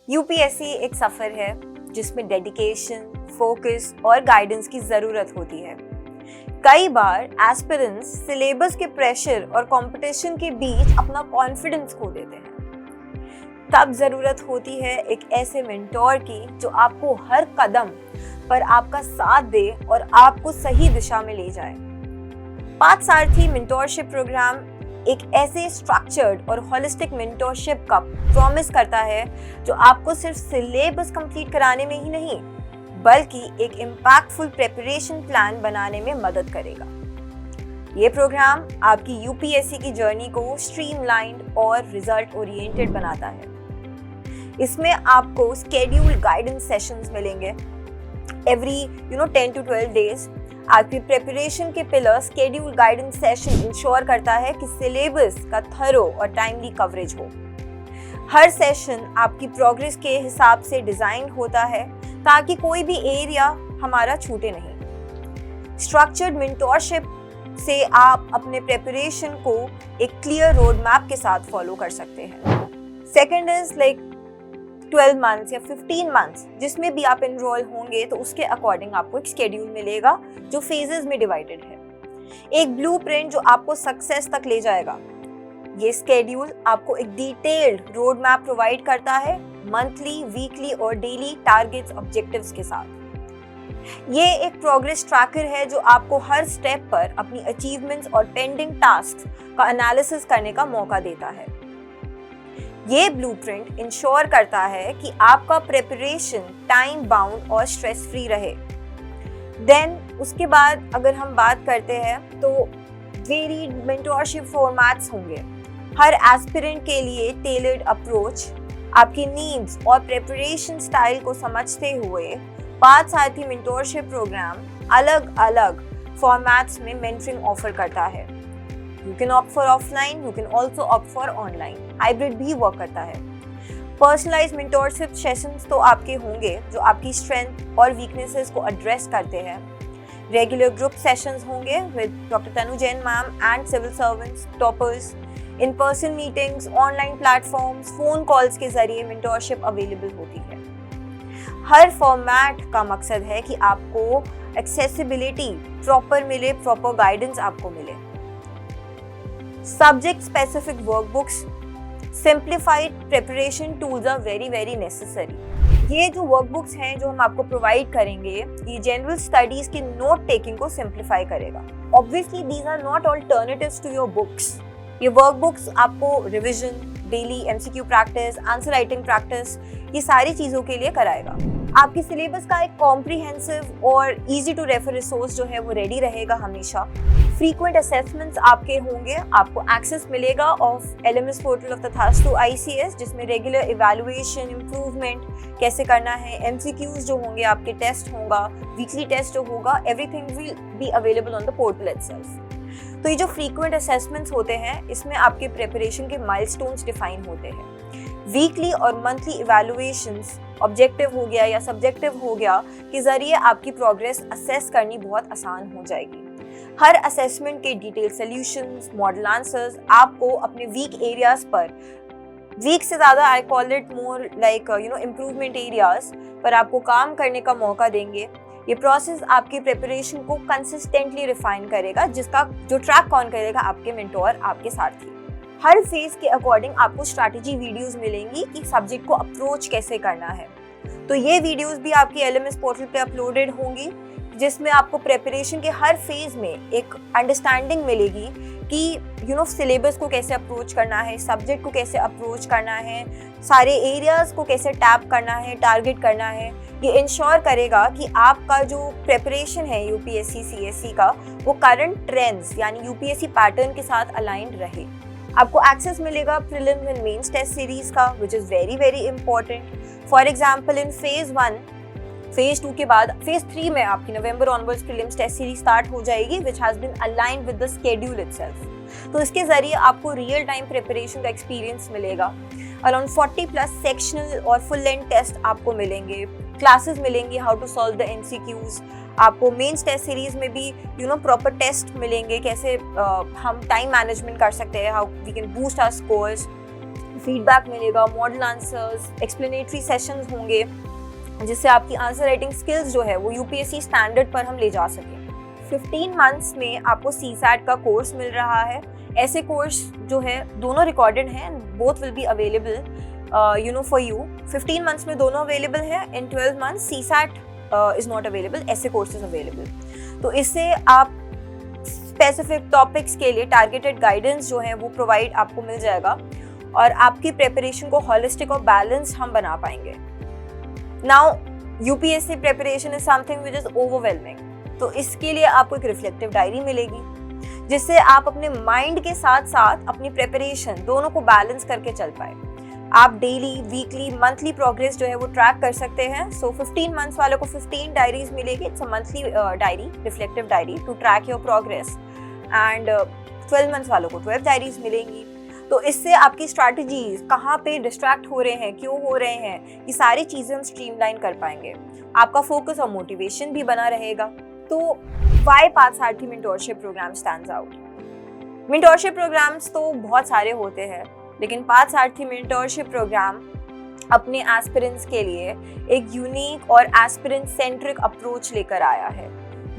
UPSC एक सफर है जिसमें डेडिकेशन, फोकस और गाइडेंस की जरूरत होती है। कई बार एस्पिरेंट्स सिलेबस के प्रेशर और कंपटीशन के बीच अपना कॉन्फिडेंस खो देते हैं। तब जरूरत होती है एक ऐसे मेंटोर की जो आपको हर कदम पर आपका साथ दे और आपको सही दिशा में ले जाए। पार्थसारथी मेंटोरशिप प्रोग्राम एक ऐसे स्ट्रक्चर्ड और होलिस्टिक मेंटोरशिप का प्रॉमिस करता है जो आपको सिर्फ सिलेबस कंप्लीट कराने में ही नहीं बल्कि एक इम्पैक्टफुल प्रिपरेशन प्लान बनाने में मदद करेगा। ये प्रोग्राम आपकी यूपीएससी की जर्नी को स्ट्रीमलाइंड और रिजल्ट ओरिएंटेड बनाता है। इसमें आपको स्केड्यूल्ड गाइडेंस सेशंस मिलेंगे एवरी 10 to 12 डेज। आपकी प्रिपरेशन के pillar schedule guidance session ensure करता है कि सिलेबस का थरो और टाइमली कवरेज हो। हर सेशन आपकी प्रोग्रेस के हिसाब से डिजाइन होता है ताकि कोई भी एरिया हमारा छूटे नहीं। स्ट्रक्चर्ड मेंटोरशिप से आप अपने प्रिपरेशन को एक क्लियर रोड मैप के साथ फॉलो कर सकते हैं। सेकंड इज 12 मंथ्स या 15 मंथ्स, जिसमें भी आप एनरोल होंगे तो उसके अकॉर्डिंग आपको एक शेड्यूल मिलेगा जो फेजेस में डिवाइडेड है, एक ब्लूप्रिंट जो आपको सक्सेस तक ले जाएगा। ये शेड्यूल आपको एक डिटेल्ड रोड मैप प्रोवाइड करता है मंथली, वीकली और डेली टारगेट्स, ऑब्जेक्टिव्स के साथ। ये एक प्रोग्रेस ट्रैकर है जो आपको हर स्टेप पर अपनी अचीवमेंट्स और पेंडिंग टास्क्स का एनालिसिस करने का मौका देता है। ये ब्लूप्रिंट इंश्योर करता है कि आपका प्रिपरेशन टाइम बाउंड और स्ट्रेस फ्री रहे। देन उसके बाद अगर हम बात करते हैं तो वेरिड मेंटोरशिप फॉर्मेट्स होंगे। हर एस्पिरेंट के लिए टेलर्ड अप्रोच, आपकी नीड्स और प्रिपरेशन स्टाइल को समझते हुए पार्थसारथी मेंटोरशिप प्रोग्राम अलग अलग फॉर्मेट्स में मेंटरिंग ऑफर करता है। You can opt for offline, you can also opt for online. Hybrid भी वर्क करता है। पर्सनलाइज्ड मेंटोरशिप सेशंस तो आपके होंगे जो आपकी स्ट्रेंथ और वीकनेसेस को एड्रेस करते हैं। रेगुलर ग्रुप सेशंस होंगे with doctor Tanu Jain ma'am and civil servants, toppers. In person meetings, online platforms, phone calls के जरिए मेंटोरशिप अवेलेबल होती है। हर फॉर्मेट का मकसद है कि आपको एक्सेसिबिलिटी प्रॉपर मिले, प्रॉपर गाइडेंस आपको मिले। Subject specific workbooks, simplified preparation tools are very necessary. ये जो वर्कबुक्स हैं जो हम आपको प्रोवाइड करेंगे ये जनरल स्टडीज की नोट टेकिंग को सिंप्लीफाई करेगा। Obviously these are not alternatives to your books. ये वर्कबुक्स आपको revision, daily MCQ practice, answer writing practice, ये सारी चीज़ों के लिए कराएगा। आपके सिलेबस का एक कॉम्प्रिहेंसिव और इजी टू रेफर रिसोर्स जो है वो रेडी रहेगा हमेशा। फ्रीक्वेंट असेसमेंट्स आपके होंगे, आपको एक्सेस मिलेगा ऑफ एलएमएस पोर्टल ऑफ तथास्तु आईसीएस, जिसमें रेगुलर इवैल्यूएशन, इम्प्रूवमेंट कैसे करना है, एमसीक्यूज जो होंगे, आपके टेस्ट होगा, वीकली टेस्ट जो होगा, everything will be available on the portal itself. तो ये जो फ्रीक्वेंट असेसमेंट्स होते हैं इसमें आपके प्रिपरेशन के माइलस्टोन्स डिफाइन होते हैं। वीकली और मंथली इवैल्यूएशंस, ऑब्जेक्टिव हो गया या सब्जेक्टिव हो गया, के जरिए आपकी प्रोग्रेस असेस करनी बहुत आसान हो जाएगी। हर असेसमेंट के डिटेल सॉल्यूशंस, मॉडल आंसर्स आपको अपने वीक एरियाज पर, वीक से ज़्यादा I call it more like improvement areas पर आपको काम करने का मौका देंगे। ये प्रोसेस आपकी प्रिपरेशन को कंसिस्टेंटली रिफाइन करेगा, जिसका जो ट्रैक कौन करेगा, आपके मेंटोर, आपके साथी। हर फेज के अकॉर्डिंग आपको स्ट्रैटेजी वीडियोस मिलेंगी कि सब्जेक्ट को अप्रोच कैसे करना है। तो ये वीडियोस भी आपकी एलएमएस पोर्टल पे अपलोडेड होंगी, जिसमें आपको प्रिपरेशन के हर फेज में एक अंडरस्टैंडिंग मिलेगी कि सिलेबस को कैसे अप्रोच करना है, सब्जेक्ट को कैसे अप्रोच करना है, सारे एरियाज को कैसे टैप करना है, टारगेट करना है। ये इंश्योर करेगा कि आपका जो प्रिपरेशन है यूपीएससी सीएससी का वो करंट ट्रेंड्स यानी यूपीएससी पैटर्न के साथ अलाइंड रहे। आपको एक्सेस मिलेगा prelims and mains test series का, which is very important. For example in phase 1, phase 2 के बाद फेज 3 में आपकी November onwards prelims test series start हो जाएगी, which has been aligned with the schedule itself. तो इसके जरिए आपको रियल टाइम प्रिपरेशन का एक्सपीरियंस मिलेगा। अराउंड 40+ सेक्शनल और फुल लेंथ टेस्ट आपको मिलेंगे, क्लासेस मिलेंगी how to solve the MCQs. आपको मेंस टेस्ट सीरीज में भी प्रॉपर टेस्ट मिलेंगे, कैसे हम टाइम मैनेजमेंट कर सकते हैं, how we can boost our scores. Feedback मिलेगा, मॉडल आंसर्स, एक्सप्लेनेटरी सेशंस होंगे, जिससे आपकी आंसर राइटिंग स्किल्स जो है वो यूपीएससी स्टैंडर्ड पर हम ले जा सकें। 15 मंथ्स में आपको सीसैट का कोर्स मिल रहा है। ऐसे कोर्स जो है दोनों रिकॉर्डेड हैं, both will be available for you. 15 months में दोनों अवेलेबल है, इन 12 months CSAT is not available, ऐसे कोर्सेज अवेलेबल। तो इससे आप स्पेसिफिक टॉपिक्स के लिए टारगेटेड गाइडेंस जो है वो प्रोवाइड आपको मिल जाएगा और आपकी प्रिपरेशन को हॉलिस्टिक और बैलेंस हम बना पाएंगे। Now UPSC preparation is something which is overwhelming, तो इसके लिए आपको एक रिफ्लेक्टिव डायरी मिलेगी जिससे आप अपने माइंड के साथ साथ अपनी प्रिपरेशन दोनों को बैलेंस करके चल पाए। आप डेली, वीकली, मंथली प्रोग्रेस जो है वो ट्रैक कर सकते हैं। सो 15 मंथ्स वालों को 15 डायरीज मिलेगी, it's a monthly diary, reflective diary to track your progress, and 12 months वालों को 12 डायरीज मिलेंगी। तो इससे आपकी स्ट्रैटेजीज कहाँ पे डिस्ट्रैक्ट हो रहे हैं, क्यों हो रहे हैं, ये सारी चीज़ें हम स्ट्रीमलाइन कर पाएंगे। आपका फोकस और मोटिवेशन भी बना रहेगा। तो why Parthasarathi mentorship program stands out? Mentorship programs तो बहुत सारे होते हैं, लेकिन पार्थसारथी मेंटोरशिप प्रोग्राम अपने एस्पिरेंट्स के लिए एक यूनिक और एस्पिरेंट सेंट्रिक अप्रोच लेकर आया है।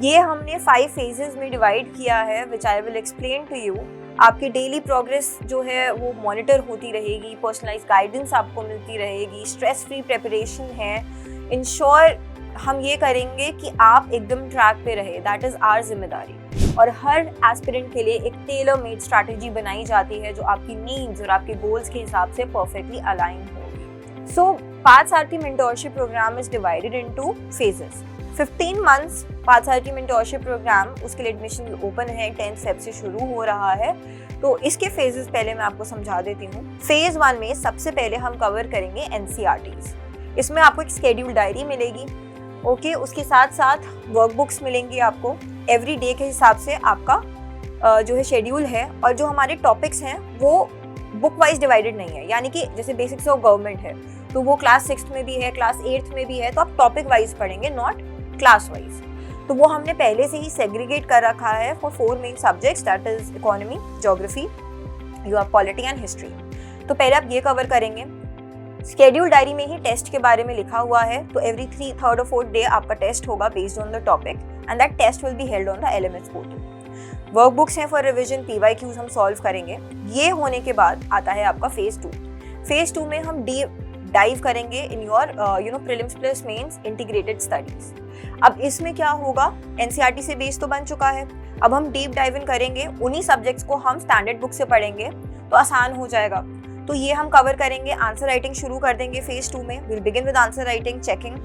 ये हमने 5 फेजेस में डिवाइड किया है, which I will explain to you. आपकी डेली प्रोग्रेस जो है वो मॉनिटर होती रहेगी, पर्सनलाइज गाइडेंस आपको मिलती रहेगी, स्ट्रेस फ्री प्रिपरेशन है। इंश्योर हम ये करेंगे कि आप एकदम ट्रैक पे रहे, दैट इज़ आवर जिम्मेदारी। और हर एस्पिरेंट के लिए एक टेलर मेड स्ट्रैटेजी बनाई जाती है जो आपकी नीड्स और आपके गोल्स के हिसाब से परफेक्टली अलाइन होगी। So Parthasarathi mentorship programme is divided into phases. 15 months Parthasarathi mentorship programme, उसके लिए एडमिशन ओपन है, 10 फेब से शुरू हो रहा है। तो इसके फेजेस पहले मैं आपको समझा देती हूँ। फेज 1 में सबसे पहले हम कवर करेंगे एनसीईआरटीज। इसमें आपको एक स्केड्यूल डायरी मिलेगी, ओके, उसके साथ साथ वर्कबुक्स मिलेंगी आपको। एवरी डे के हिसाब से आपका जो है शेड्यूल है, और जो हमारे टॉपिक्स हैं वो बुक वाइज डिवाइडेड नहीं है, यानी कि जैसे बेसिक्स ऑफ गवर्नमेंट है तो वो क्लास 6th में भी है, क्लास 8th में भी है, तो आप टॉपिक वाइज पढ़ेंगे, नॉट क्लास वाइज। तो वो हमने पहले से ही सेग्रीगेट कर रखा है for 4 main subjects, that is economy, geography, you have polity and history. तो पहले आप ये कवर करेंगे। स्केड्यूल डायरी में ही टेस्ट के बारे में लिखा हुआ है, तो एवरी 3rd और 4th डे आपका टेस्ट होगा based on the topic, and that test will be held on the LMS portal. Workbooks हैं फॉर रिविजन, PYQs हम सॉल्व करेंगे। ये होने के बाद आता है आपका फेज 2। फेज 2 में हम डाइव करेंगे in your prelims plus mains integrated studies. अब इसमें क्या होगा, एनसीईआरटी से बेस तो बन चुका है, अब हम डीप डाइव इन करेंगे, उन्हीं सब्जेक्ट्स को हम स्टैंडर्ड बुक से पढ़ेंगे तो आसान हो जाएगा। तो ये हम कवर करेंगे। आंसर राइटिंग शुरू कर देंगे फेज 2 में। Will begin with answer writing, checking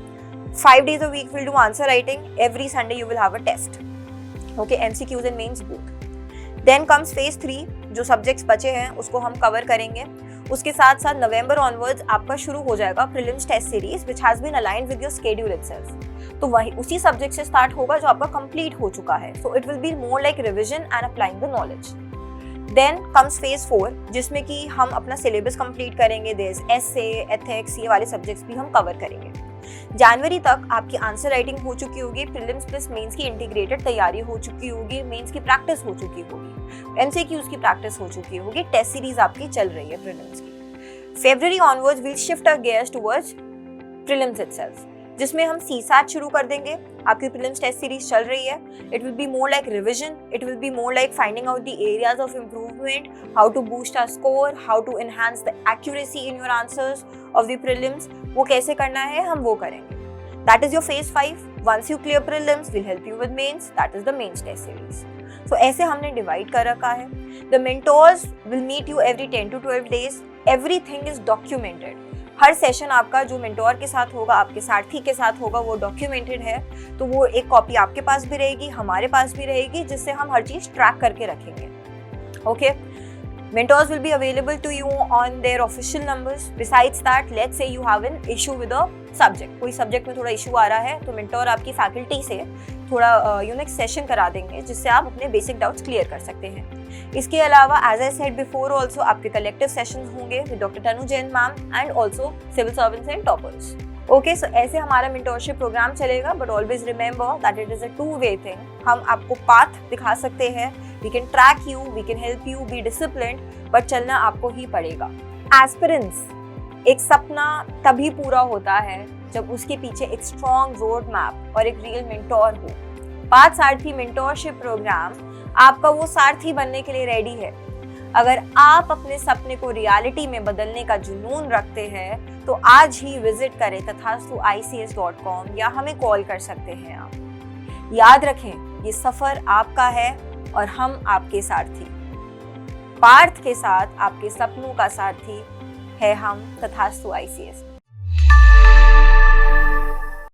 5 days a week we'll do answer writing. Every Sunday you will have a test. Okay, MCQs and mains both. Then comes phase 3, जो subjects बचे हैं उसको हम cover करेंगे। उसके साथ साथ नवंबर ऑनवर्ड्स आपका शुरू हो जाएगा prelims test series which has been aligned with your schedule itself. तो वही उसी सब्जेक्ट से स्टार्ट होगा जो आपका कंप्लीट हो चुका है। So it will be more like revision and applying the knowledge. Then comes phase 4, जिसमें कि हम अपना सिलेबस कंप्लीट करेंगे। देयर इज एसे, एथिक्स, ये वाले सब्जेक्ट्स भी हम कवर करेंगे। जनवरी तक आपकी आंसर राइटिंग हो चुकी होगी, प्रीलिम्स प्लस मेंस की इंटीग्रेटेड तैयारी हो चुकी होगी, मेंस की प्रैक्टिस हो चुकी होगी, एमसीक्यूज की प्रैक्टिस हो चुकी होगी, टेस्ट सीरीज आपकी चल रही है प्रीलिम्स की। February onwards will shift our gears towards prelims itself, जिसमें हम सीसैट शुरू कर देंगे। आपकी प्रीलिम्स टेस्ट सीरीज चल रही है। It will be more like revision, it will be more like finding out the areas of improvement, how to boost our score, how to enhance the accuracy in your answers of the prelims. वो कैसे करना है हम वो करेंगे। That is your phase 5। Once you clear prelims will help you with mains, that is the mains test series. So ऐसे हमने divide कर रखा है। The mentors will meet you every 10 to 12 days. Everything is documented. हर session आपका जो mentor के साथ होगा, आपके सारथी के साथ होगा, वो डॉक्यूमेंटेड है। तो वो एक कॉपी आपके पास भी रहेगी, हमारे पास भी रहेगी, जिससे हम हर चीज ट्रैक करके रखेंगे। Okay, mentors will be available to you on their official numbers. Besides that, let's say you have an issue with a subject, कोई सब्जेक्ट में थोड़ा इशू आ रहा है, तो मेंटोर आपकी फैकल्टी से थोड़ा यूनिक सेशन करा देंगे, जिससे आप अपने बेसिक डाउट्स क्लियर कर सकते हैं। इसके अलावा as I said before also आपके कलेक्टिव सेशंस होंगे with doctor Tanu Jain ma'am and also civil servants and toppers. Okay, so ऐसे हमारा मेंटोरशिप प्रोग्राम चलेगा, but always remember that it is a 2-way thing. हम आपको पाथ दिखा सकते हैं, we can track you, we can help you be disciplined, but चलना आपको ही पड़ेगा। एस्पिरेंस एक सपना तभी पूरा होता है जब उसके पीछे एक स्ट्रॉन्ग रोड मैप और एक रियल मेंटोर हो। पाथ सारथी मेंटोरशिप प्रोग्राम आपका वो सारथी बनने के लिए रेडी है। अगर आप अपने सपने को रियलिटी में बदलने का जुनून रखते हैं तो आज ही विजिट करें tathastuics.com या हमें कॉल कर सकते हैं आप। याद रखें, ये सफर आपका है और हम आपके सारथी। पार्थ के साथ आपके सपनों का सारथी है हम तथास्तु ICS।